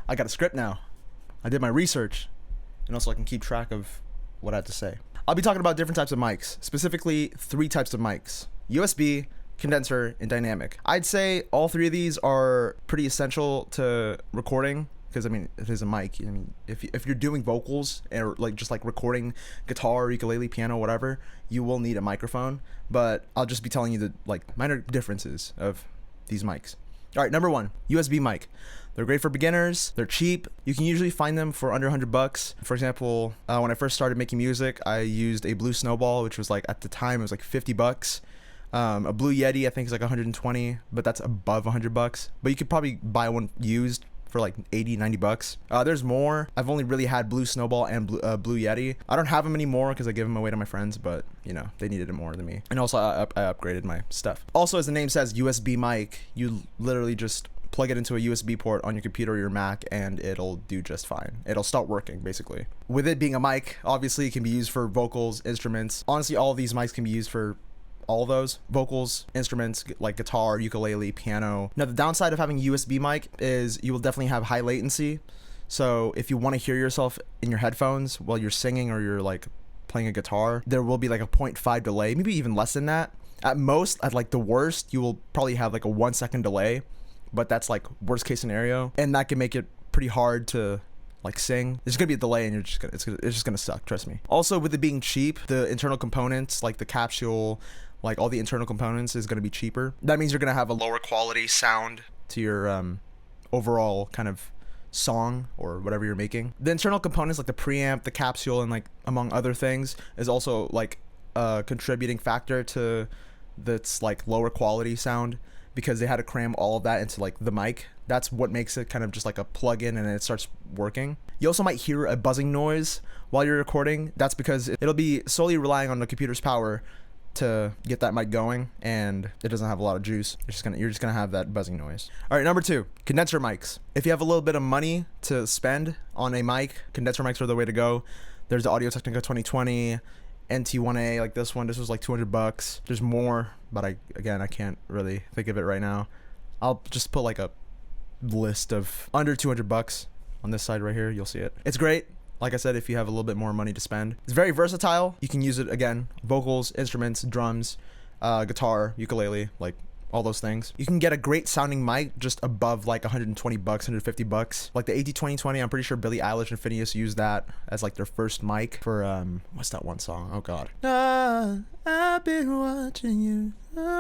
I got a script now. I did my research, and also I can keep track of what I have to say. I'll be talking about different types of mics, specifically 3 types of mics: USB, condenser, and dynamic. I'd say all 3 of these are pretty essential to recording, because I mean, it is a mic. I mean, if you're doing vocals or like just like recording guitar, ukulele, piano, whatever, you will need a microphone. But I'll just be telling you the like minor differences of these mics. All right, number 1, USB mic. They're great for beginners. They're cheap. You can usually find them for under $100. For example, when I first started making music, I used a Blue Snowball, which was like, at the time, it was like $50. A Blue Yeti, I think, is like 120, but that's above $100. But you could probably buy one used for like 80, 90 bucks. There's more. I've only really had Blue Snowball and Blue Yeti. I don't have them anymore because I give them away to my friends, but you know, they needed it more than me. And also I upgraded my stuff. Also, as the name says, USB mic, you literally just plug it into a USB port on your computer or your Mac, and it'll do just fine. It'll start working, basically. With it being a mic, obviously it can be used for vocals, instruments. Honestly, all of these mics can be used for all of those: vocals, instruments like guitar, ukulele, piano. Now, the downside of having a USB mic is you will definitely have high latency. So if you want to hear yourself in your headphones while you're singing or you're like playing a guitar, there will be like a 0.5 delay, maybe even less than that. At most, at like the worst, you will probably have like a 1-second delay, but that's like worst case scenario, and that can make it pretty hard to like sing. There's gonna be a delay, and it's just gonna suck, trust me. Also, with it being cheap, the internal components like the capsule, like all the internal components, is gonna be cheaper. That means you're gonna have a lower quality sound to your overall kind of song or whatever you're making. The internal components like the preamp, the capsule, and like among other things is also like a contributing factor to that's like lower quality sound, because they had to cram all of that into like the mic. That's what makes it kind of just like a plug-in, and then it starts working. You also might hear a buzzing noise while you're recording. That's because it'll be solely relying on the computer's power to get that mic going, and it doesn't have a lot of juice. You're just gonna have that buzzing noise. All right, number 2, condenser mics. If you have a little bit of money to spend on a mic, condenser mics are the way to go. There's the Audio-Technica 2020, NT1A, like this one. This was like $200. There's more, but I can't really think of it right now. I'll just put like a list of under $200 on this side right here. You'll see it. It's great. Like I said, if you have a little bit more money to spend, it's very versatile. You can use it again, vocals, instruments, drums, guitar, ukulele, like all those things. You can get a great sounding mic just above like $120, $150. Like the AT2020, I'm pretty sure Billie Eilish and Phineas used that as like their first mic for what's that one song? Oh god. I've been watching you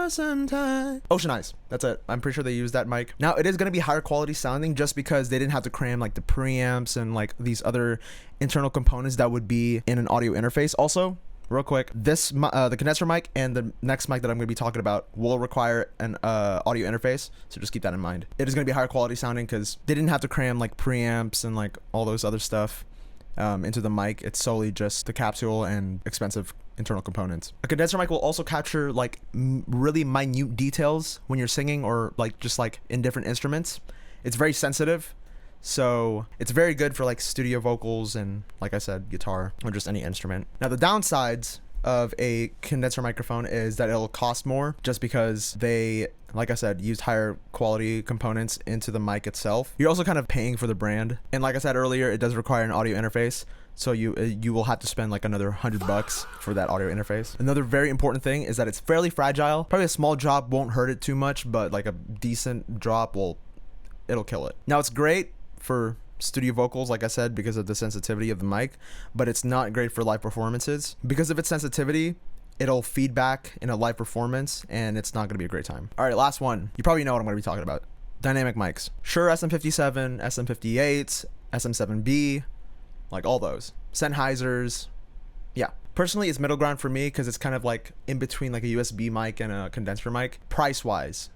sometime. Ocean Eyes. That's it. I'm pretty sure they used that mic. Now, it is going to be higher quality sounding just because they didn't have to cram like the preamps and like these other internal components that would be in an audio interface. Also, real quick, the condenser mic and the next mic that I'm going to be talking about will require an audio interface, so just keep that in mind. It is going to be higher quality sounding because they didn't have to cram like preamps and like all those other stuff into the mic. It's solely just the capsule and expensive internal components. A condenser mic will also capture like really minute details when you're singing or like just like in different instruments. It's very sensitive. So it's very good for like studio vocals and, like I said, guitar or just any instrument. Now, the downsides of a condenser microphone is that it'll cost more just because they, like I said, use higher quality components into the mic itself. You're also kind of paying for the brand. And like I said earlier, it does require an audio interface. So you will have to spend like another $100 for that audio interface. Another very important thing is that it's fairly fragile. Probably a small drop won't hurt it too much, but like a decent drop it'll kill it. Now, it's great for studio vocals, like I said, because of the sensitivity of the mic, but it's not great for live performances. Because of its sensitivity, it'll feed back in a live performance, and it's not going to be a great time. All right, last one. You probably know what I'm going to be talking about. Dynamic mics. Shure SM57, SM58, SM7B, like all those. Sennheisers. Yeah. Personally, it's middle ground for me because it's kind of like in between like a USB mic and a condenser mic. Price-wise,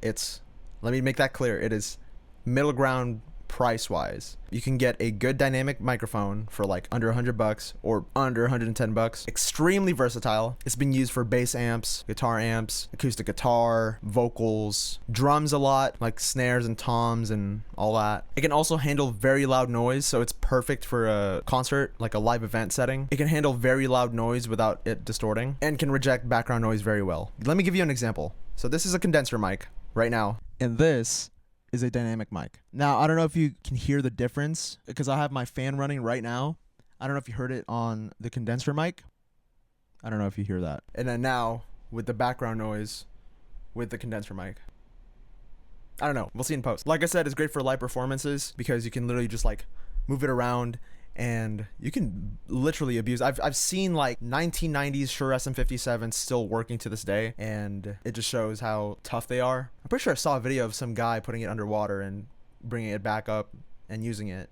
let me make that clear. It is middle ground price-wise. You can get a good dynamic microphone for like under $100 or under $110. Extremely versatile. It's been used for bass amps, guitar amps, acoustic guitar, vocals, drums a lot, like snares and toms and all that. It can also handle very loud noise, so it's perfect for a concert, like a live event setting. It can handle very loud noise without it distorting, and can reject background noise very well. Let me give you an example. So this is a condenser mic right now, and this is a dynamic mic. Now, I don't know if you can hear the difference because I have my fan running right now. I don't know if you heard it on the condenser mic. I don't know if you hear that. And then now with the background noise with the condenser mic. I don't know. We'll see in post. Like I said, it's great for live performances because you can literally just like move it around and you can literally abuse. I've seen like 1990s Shure SM57 still working to this day, and it just shows how tough they are. I'm pretty sure I saw a video of some guy putting it underwater and bringing it back up and using it,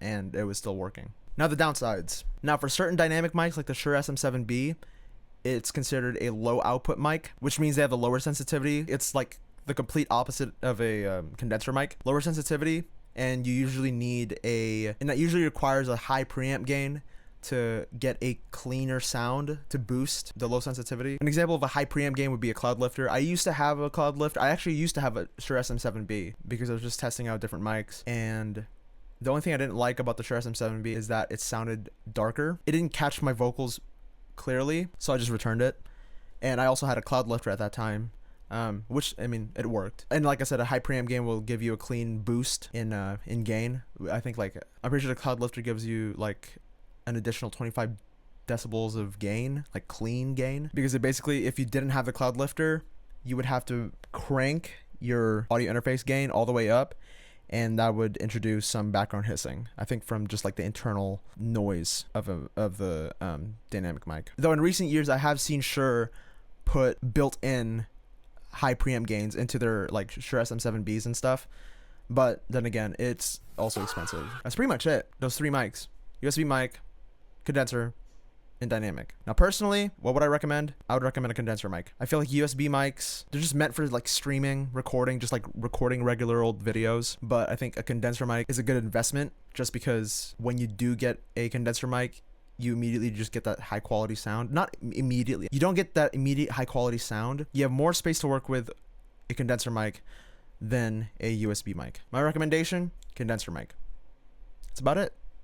and it was still working. Now the downsides. Now for certain dynamic mics like the Shure SM7B, it's considered a low output mic, which means they have the lower sensitivity. It's like the complete opposite of a condenser mic. Lower sensitivity, and you usually need and that usually requires a high preamp gain to get a cleaner sound to boost the low sensitivity. An example of a high preamp gain would be a Cloud Lifter. I used to have a Cloud Lifter. I actually used to have a Shure SM7B because I was just testing out different mics, and the only thing I didn't like about the Shure SM7B is that it sounded darker. It didn't catch my vocals clearly, so I just returned it. And I also had a Cloud Lifter at that time, which, I mean, it worked. And like I said, a high preamp gain will give you a clean boost in gain. I think I'm pretty sure the Cloud Lifter gives you like an additional 25 decibels of gain, like clean gain. Because it basically, if you didn't have the Cloud Lifter, you would have to crank your audio interface gain all the way up, and that would introduce some background hissing, I think, from just like the internal noise of the dynamic mic. Though in recent years, I have seen Shure put built-in high preamp gains into their like Shure SM7Bs and stuff, but then again, it's also expensive. That's pretty much it. Those three mics: USB mic, condenser, and dynamic. Now personally, what would I recommend? I would recommend a condenser mic. I feel like USB mics, they're just meant for like streaming, recording, just like recording regular old videos. But I think a condenser mic is a good investment just because when you do get a condenser mic, you immediately just get that high quality sound. Not immediately. You don't get that immediate high quality sound. You have more space to work with a condenser mic than a USB mic. My recommendation, condenser mic. That's about it.